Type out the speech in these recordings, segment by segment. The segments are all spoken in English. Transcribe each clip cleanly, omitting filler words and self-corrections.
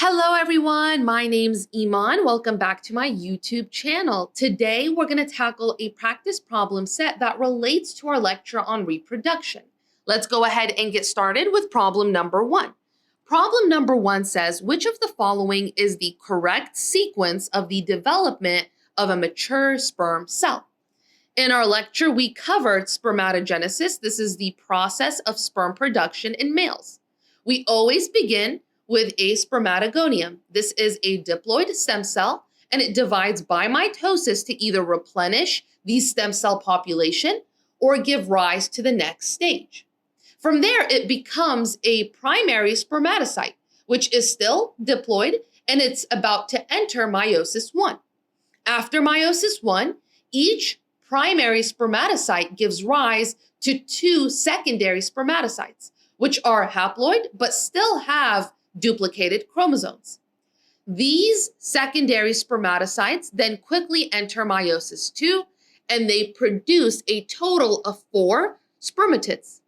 Hello everyone, my name's Iman. Welcome back to my YouTube channel. Today we're going to tackle a practice problem set that relates to our lecture on reproduction. Let's go ahead and get started with problem number 1. Problem number 1 says, which of the following is the correct sequence of the development of a mature sperm cell? In our lecture, we covered spermatogenesis. This is the process of sperm production in males. We always begin with a spermatogonium. This is a diploid stem cell, and it divides by mitosis to either replenish the stem cell population or give rise to the next stage. From there, it becomes a primary spermatocyte, which is still diploid, and it's about to enter meiosis 1. After meiosis 1, each primary spermatocyte gives rise to 2 secondary spermatocytes, which are haploid but still have duplicated chromosomes. These secondary spermatocytes then quickly enter meiosis 2, and they produce a total of 4 spermatids.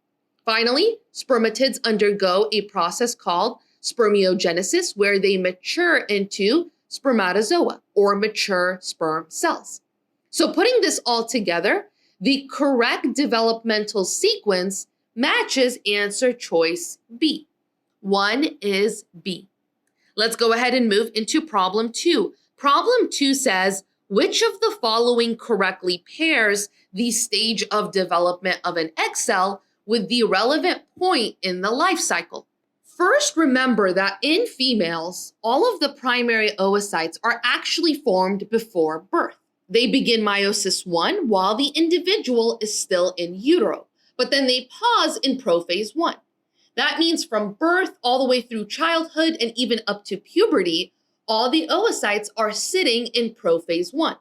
Finally, spermatids undergo a process called spermiogenesis, where they mature into spermatozoa, or mature sperm cells. So putting this all together, the correct developmental sequence matches answer choice B. 1 is B. Let's go ahead and move into problem 2. Problem 2 says, which of the following correctly pairs the stage of development of an egg cell with the relevant point in the life cycle? First, remember that in females, all of the primary oocytes are actually formed before birth. They begin meiosis 1 while the individual is still in utero, but then they pause in prophase 1. That means from birth all the way through childhood and even up to puberty, all the oocytes are sitting in prophase 1.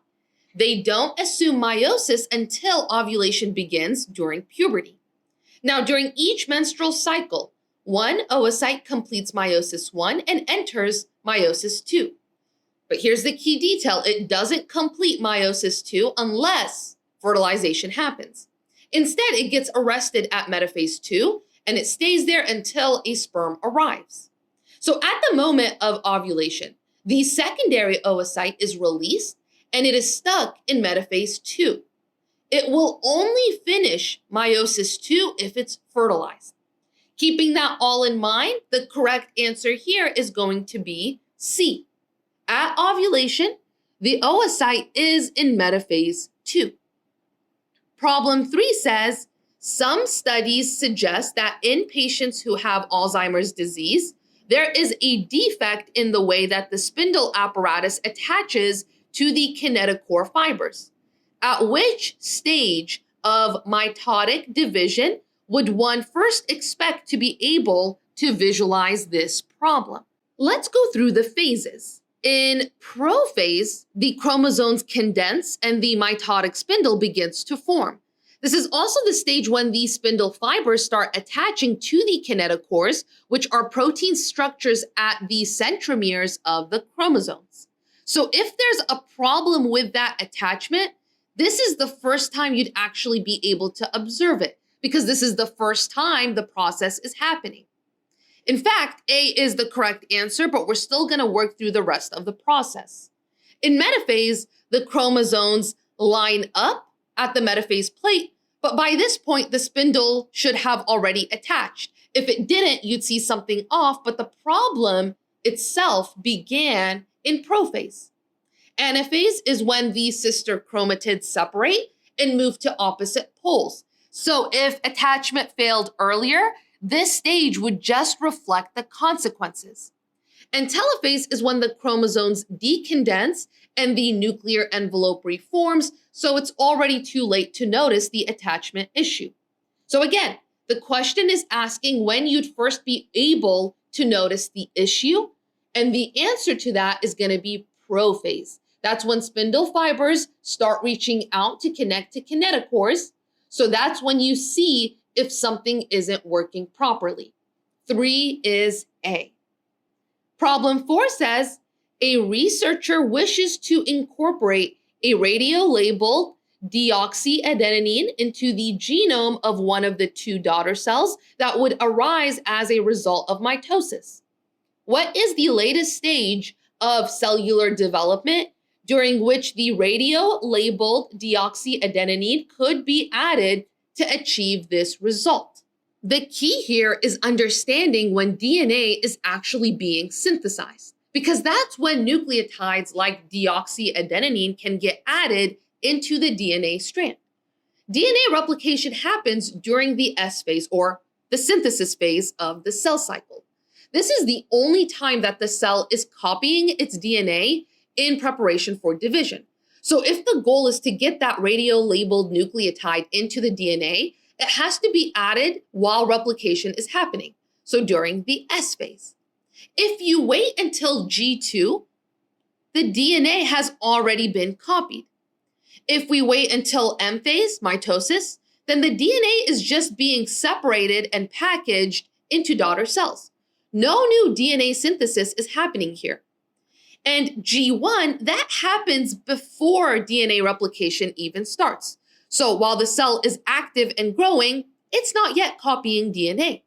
They don't assume meiosis until ovulation begins during puberty. Now, during each menstrual cycle, one oocyte completes meiosis 1 and enters meiosis 2. But here's the key detail. It doesn't complete meiosis 2 unless fertilization happens. Instead, it gets arrested at metaphase 2, and it stays there until a sperm arrives. So at the moment of ovulation, the secondary oocyte is released and it is stuck in metaphase 2. It will only finish meiosis 2 if it's fertilized. Keeping that all in mind, the correct answer here is going to be C. At ovulation, the oocyte is in metaphase 2. Problem 3 says, some studies suggest that in patients who have Alzheimer's disease, there is a defect in the way that the spindle apparatus attaches to the kinetochore fibers. At which stage of mitotic division would one first expect to be able to visualize this problem? Let's go through the phases. In prophase, the chromosomes condense and the mitotic spindle begins to form. This is also the stage when the spindle fibers start attaching to the kinetochores, which are protein structures at the centromeres of the chromosomes. So if there's a problem with that attachment, this is the first time you'd actually be able to observe it, because this is the first time the process is happening. In fact, A is the correct answer, but we're still going to work through the rest of the process. In metaphase, the chromosomes line up at the metaphase plate, but by this point, the spindle should have already attached. If it didn't, you'd see something off, but the problem itself began in prophase. Anaphase is when the sister chromatids separate and move to opposite poles. So if attachment failed earlier, this stage would just reflect the consequences. And telophase is when the chromosomes decondense and the nuclear envelope reforms, so it's already too late to notice the attachment issue. So again, the question is asking when you'd first be able to notice the issue, and the answer to that is going to be prophase. That's when spindle fibers start reaching out to connect to kinetochores, so that's when you see if something isn't working properly. 3 is A. Problem 4 says, a researcher wishes to incorporate a radiolabeled deoxyadenine into the genome of one of the 2 daughter cells that would arise as a result of mitosis. What is the latest stage of cellular development during which the radio-labeled deoxyadenine could be added to achieve this result? The key here is understanding when DNA is actually being synthesized, because that's when nucleotides like deoxyadenine can get added into the DNA strand. DNA replication happens during the S phase, or the synthesis phase of the cell cycle. This is the only time that the cell is copying its DNA in preparation for division. So if the goal is to get that radio-labeled nucleotide into the DNA, it has to be added while replication is happening, so during the S phase. If you wait until G2, the DNA has already been copied. If we wait until M phase, mitosis, then the DNA is just being separated and packaged into daughter cells. No new DNA synthesis is happening here. And G1, that happens before DNA replication even starts. So while the cell is active and growing, it's not yet copying DNA.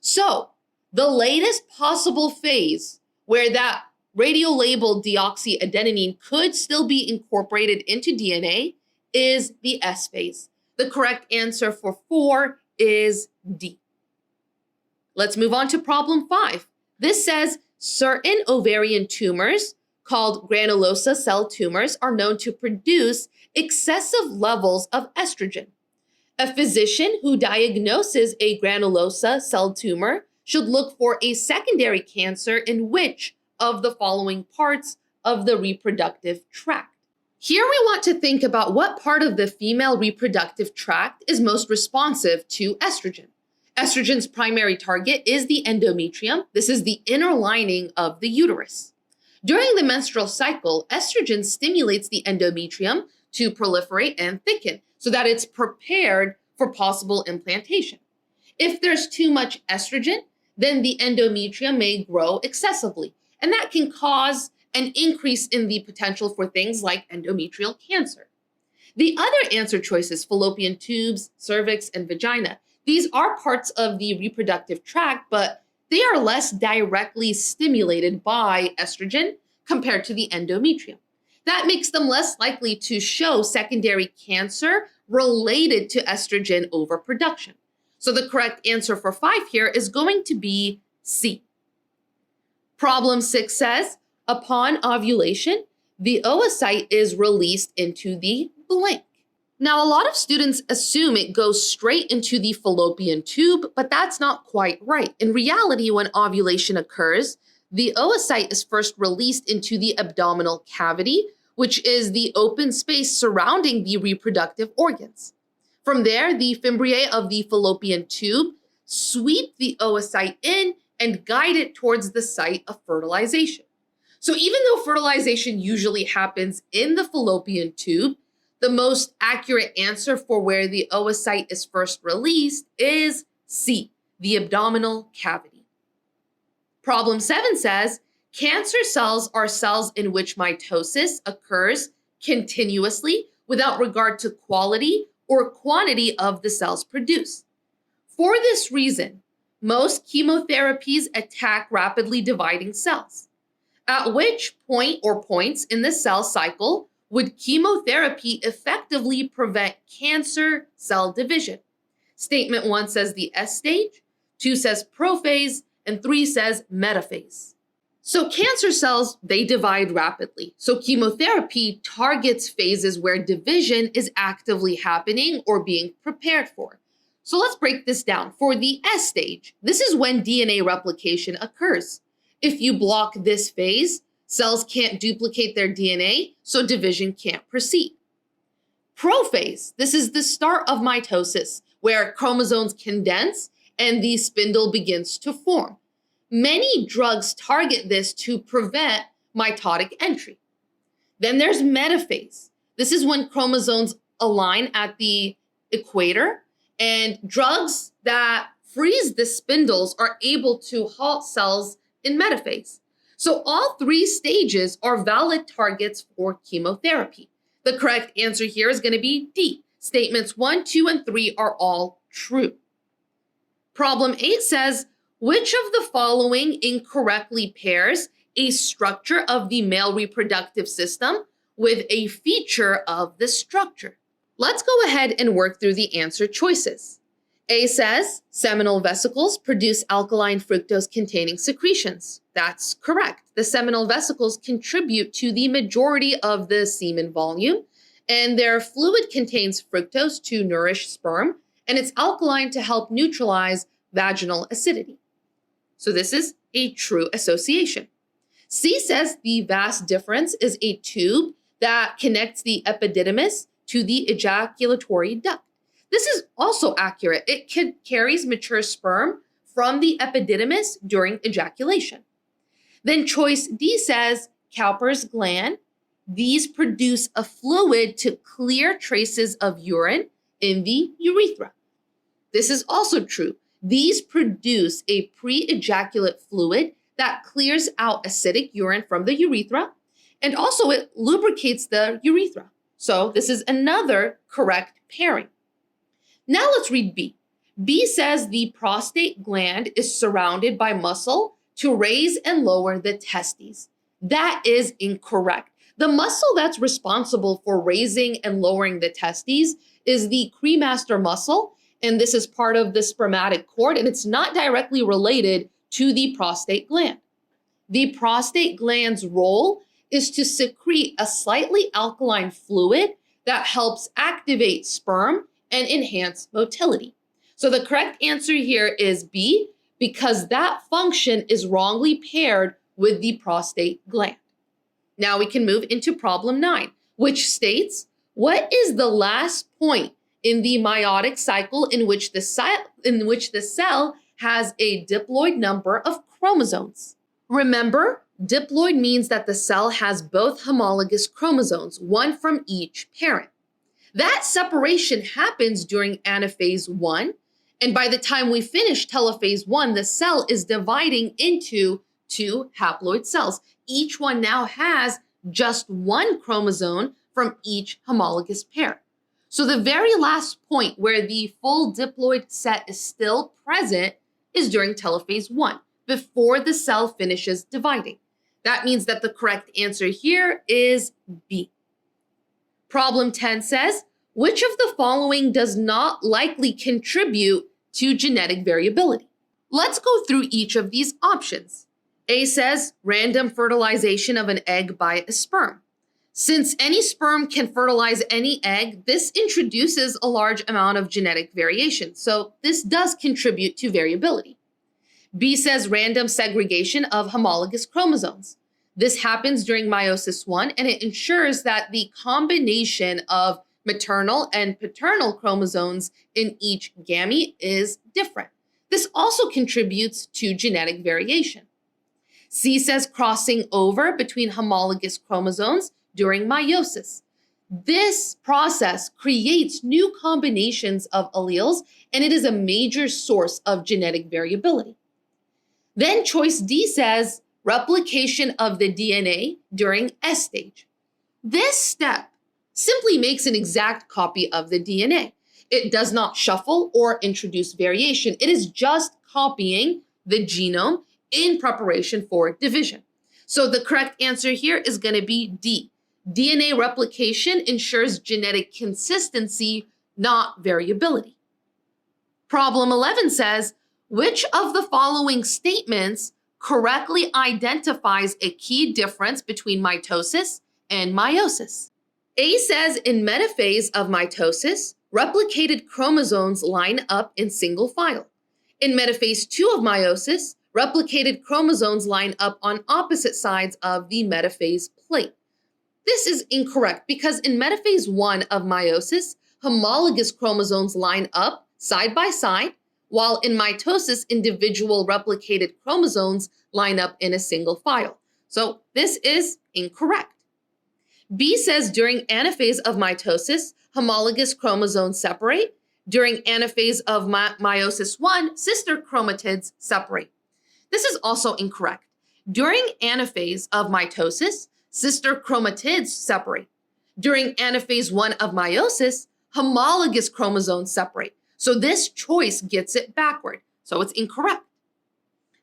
So the latest possible phase where that radio-labeled deoxyadenine could still be incorporated into DNA is the S phase. The correct answer for 4 is D. Let's move on to problem 5. This says certain ovarian tumors called granulosa cell tumors are known to produce excessive levels of estrogen. A physician who diagnoses a granulosa cell tumor should look for a secondary cancer in which of the following parts of the reproductive tract. Here we want to think about what part of the female reproductive tract is most responsive to estrogen. Estrogen's primary target is the endometrium. This is the inner lining of the uterus. During the menstrual cycle, estrogen stimulates the endometrium to proliferate and thicken so that it's prepared for possible implantation. If there's too much estrogen, then the endometrium may grow excessively, and that can cause an increase in the potential for things like endometrial cancer. The other answer choices, fallopian tubes, cervix, and vagina, these are parts of the reproductive tract, but they are less directly stimulated by estrogen compared to the endometrium. That makes them less likely to show secondary cancer related to estrogen overproduction. So the correct answer for 5 here is going to be C. Problem 6 says, upon ovulation, the oocyte is released into the blank. Now, a lot of students assume it goes straight into the fallopian tube, but that's not quite right. In reality, when ovulation occurs, the oocyte is first released into the abdominal cavity, which is the open space surrounding the reproductive organs. From there, the fimbriae of the fallopian tube sweep the oocyte in and guide it towards the site of fertilization. So even though fertilization usually happens in the fallopian tube, the most accurate answer for where the oocyte is first released is C, the abdominal cavity. Problem 7 says, cancer cells are cells in which mitosis occurs continuously without regard to quality or quantity of the cells produced. For this reason, most chemotherapies attack rapidly dividing cells. At which point or points in the cell cycle would chemotherapy effectively prevent cancer cell division? Statement 1 says the S stage, 2 says prophase, and 3 says metaphase. So cancer cells, they divide rapidly. So chemotherapy targets phases where division is actively happening or being prepared for. So let's break this down. For the S stage, this is when DNA replication occurs. If you block this phase, cells can't duplicate their DNA, so division can't proceed. Prophase, this is the start of mitosis, where chromosomes condense and the spindle begins to form. Many drugs target this to prevent mitotic entry. Then there's metaphase. This is when chromosomes align at the equator, and drugs that freeze the spindles are able to halt cells in metaphase. So all 3 stages are valid targets for chemotherapy. The correct answer here is going to be D. Statements 1, 2, and 3 are all true. Problem 8 says, Which of the following incorrectly pairs a structure of the male reproductive system with a feature of the structure? Let's go ahead and work through the answer choices. A says seminal vesicles produce alkaline fructose-containing secretions. That's correct. The seminal vesicles contribute to the majority of the semen volume, and their fluid contains fructose to nourish sperm, and it's alkaline to help neutralize vaginal acidity. So this is a true association. C says the vas deferens is a tube that connects the epididymis to the ejaculatory duct. This is also accurate. It carries mature sperm from the epididymis during ejaculation. Then choice D says Cowper's gland. These produce a fluid to clear traces of urine in the urethra. This is also true. These produce a pre-ejaculate fluid that clears out acidic urine from the urethra, and also it lubricates the urethra. So this is another correct pairing. Now let's read B. B says the prostate gland is surrounded by muscle to raise and lower the testes. That is incorrect. The muscle that's responsible for raising and lowering the testes is the cremaster muscle, and this is part of the spermatic cord, and it's not directly related to the prostate gland. The prostate gland's role is to secrete a slightly alkaline fluid that helps activate sperm and enhance motility. So the correct answer here is B, because that function is wrongly paired with the prostate gland. Now we can move into problem 9, which states, what is the last point in the meiotic cycle in which the cell has a diploid number of chromosomes? Remember, diploid means that the cell has both homologous chromosomes, one from each parent. That separation happens during anaphase 1, and by the time we finish telophase 1, the cell is dividing into 2 haploid cells. Each one now has just 1 chromosome from each homologous pair. So the very last point where the full diploid set is still present is during telophase 1, before the cell finishes dividing. That means that the correct answer here is B. Problem 10 says, which of the following does not likely contribute to genetic variability? Let's go through each of these options. A says random fertilization of an egg by a sperm. Since any sperm can fertilize any egg, this introduces a large amount of genetic variation. So this does contribute to variability. B says random segregation of homologous chromosomes. This happens during meiosis 1, and it ensures that the combination of maternal and paternal chromosomes in each gamete is different. This also contributes to genetic variation. C says crossing over between homologous chromosomes during meiosis. This process creates new combinations of alleles, and it is a major source of genetic variability. Then choice D says replication of the DNA during S stage. This step simply makes an exact copy of the DNA. It does not shuffle or introduce variation. It is just copying the genome in preparation for division. So the correct answer here is going to be D. DNA replication ensures genetic consistency, not variability. Problem 11 says, which of the following statements correctly identifies a key difference between mitosis and meiosis? A says in metaphase of mitosis, replicated chromosomes line up in single file. In metaphase 2 of meiosis, replicated chromosomes line up on opposite sides of the metaphase plate. This is incorrect because in metaphase 1 of meiosis, homologous chromosomes line up side by side, while in mitosis, individual replicated chromosomes line up in a single file. So this is incorrect. B says during anaphase of mitosis, homologous chromosomes separate. During anaphase of meiosis 1, sister chromatids separate. This is also incorrect. During anaphase of mitosis, sister chromatids separate. During anaphase 1 of meiosis, homologous chromosomes separate. So this choice gets it backward. So it's incorrect.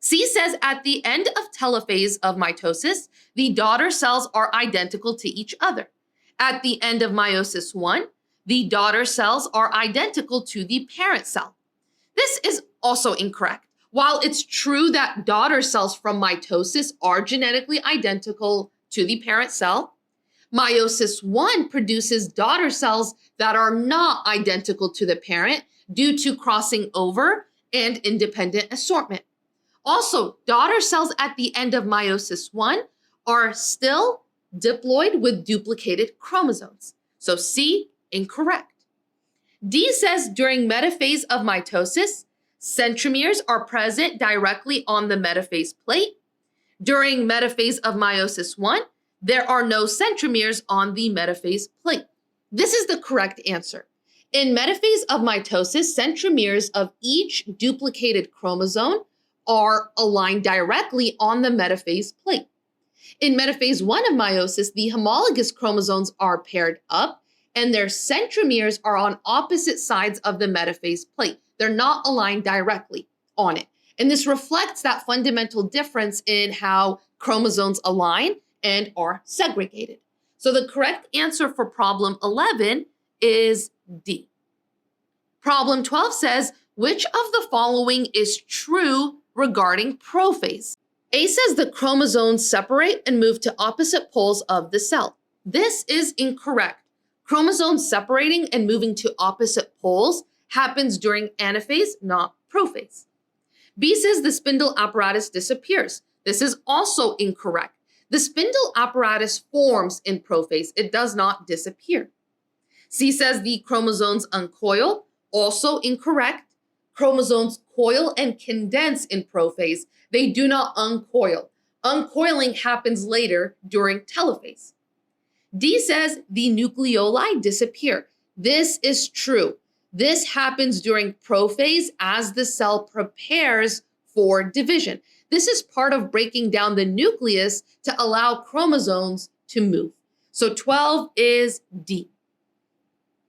C says at the end of telophase of mitosis, the daughter cells are identical to each other. At the end of meiosis 1, the daughter cells are identical to the parent cell. This is also incorrect. While it's true that daughter cells from mitosis are genetically identical to the parent cell, meiosis 1 produces daughter cells that are not identical to the parent due to crossing over and independent assortment. Also, daughter cells at the end of meiosis 1 are still diploid with duplicated chromosomes. So C, incorrect. D says during metaphase of mitosis, centromeres are present directly on the metaphase plate. During metaphase of meiosis 1, there are no centromeres on the metaphase plate. This is the correct answer. In metaphase of mitosis, centromeres of each duplicated chromosome are aligned directly on the metaphase plate. In metaphase 1 of meiosis, the homologous chromosomes are paired up and their centromeres are on opposite sides of the metaphase plate. They're not aligned directly on it. And this reflects that fundamental difference in how chromosomes align and are segregated. So the correct answer for problem 11 is D. Problem 12 says, which of the following is true regarding prophase? A says the chromosomes separate and move to opposite poles of the cell. This is incorrect. Chromosomes separating and moving to opposite poles happens during anaphase, not prophase. B says the spindle apparatus disappears. This is also incorrect. The spindle apparatus forms in prophase. It does not disappear. C says the chromosomes uncoil. Also incorrect. Chromosomes coil and condense in prophase. They do not uncoil. Uncoiling happens later during telophase. D says the nucleoli disappear. This is true. This happens during prophase as the cell prepares for division. This is part of breaking down the nucleus to allow chromosomes to move. So 12 is D.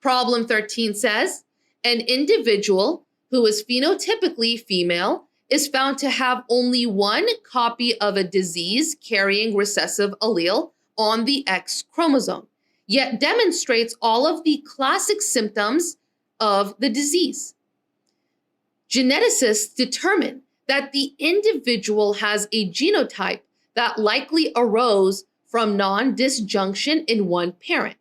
Problem 13 says, an individual who is phenotypically female is found to have only one copy of a disease carrying recessive allele on the X chromosome, yet demonstrates all of the classic symptoms of the disease. Geneticists determine that the individual has a genotype that likely arose from non-disjunction in one parent.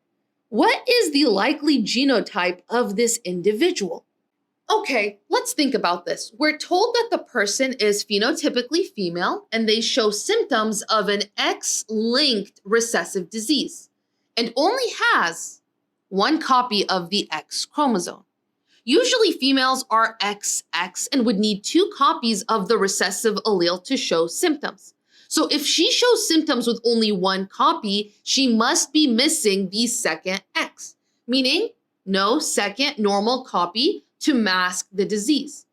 What is the likely genotype of this individual? Okay, let's think about this. We're told that the person is phenotypically female and they show symptoms of an X-linked recessive disease and only has one copy of the X chromosome. Usually females are XX and would need two copies of the recessive allele to show symptoms. So if she shows symptoms with only one copy, she must be missing the second X, meaning no second normal copy to mask the disease.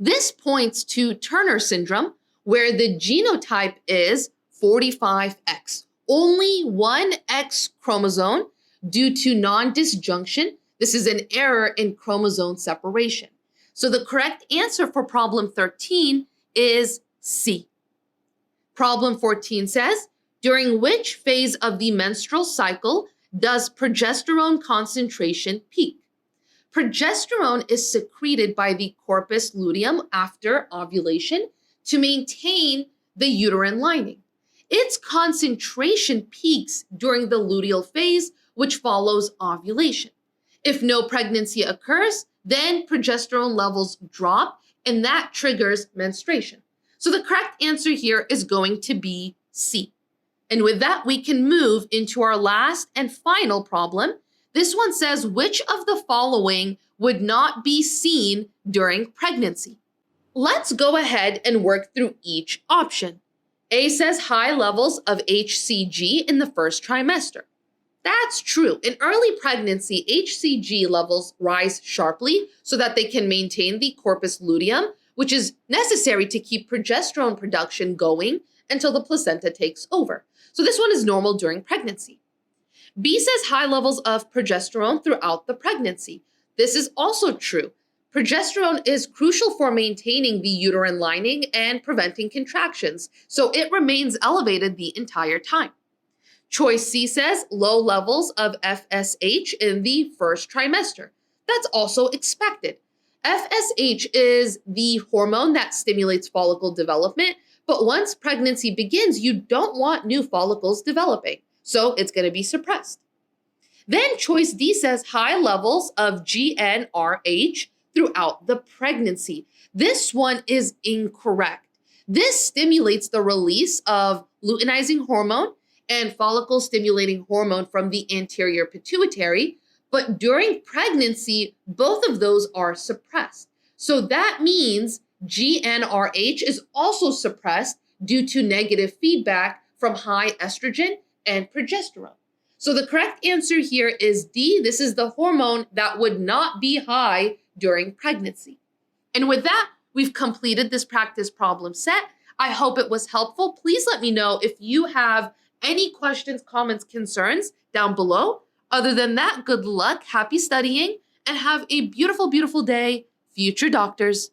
This points to Turner syndrome, where the genotype is 45X, only one X chromosome due to non-disjunction. This is an error in chromosome separation. So the correct answer for problem 13 is C. Problem 14 says, during which phase of the menstrual cycle does progesterone concentration peak? Progesterone is secreted by the corpus luteum after ovulation to maintain the uterine lining. Its concentration peaks during the luteal phase, which follows ovulation. If no pregnancy occurs, then progesterone levels drop, and that triggers menstruation. So the correct answer here is going to be C. And with that, we can move into our last and final problem. This one says, which of the following would not be seen during pregnancy? Let's go ahead and work through each option. A says high levels of HCG in the first trimester. That's true. In early pregnancy, HCG levels rise sharply so that they can maintain the corpus luteum, which is necessary to keep progesterone production going until the placenta takes over. So this one is normal during pregnancy. B says high levels of progesterone throughout the pregnancy. This is also true. Progesterone is crucial for maintaining the uterine lining and preventing contractions, so it remains elevated the entire time. Choice C says low levels of FSH in the first trimester. That's also expected. FSH is the hormone that stimulates follicle development, but once pregnancy begins, you don't want new follicles developing, so it's going to be suppressed. Then choice D says high levels of GnRH throughout the pregnancy. This one is incorrect. This stimulates the release of luteinizing hormone and follicle stimulating hormone from the anterior pituitary, but during pregnancy, both of those are suppressed. So that means GnRH is also suppressed due to negative feedback from high estrogen and progesterone. So the correct answer here is D. This is the hormone that would not be high during pregnancy. And with that, we've completed this practice problem set. I hope it was helpful. Please let me know if you have any questions, comments, concerns down below. Other than that, good luck, happy studying, and have a beautiful, beautiful day, future doctors.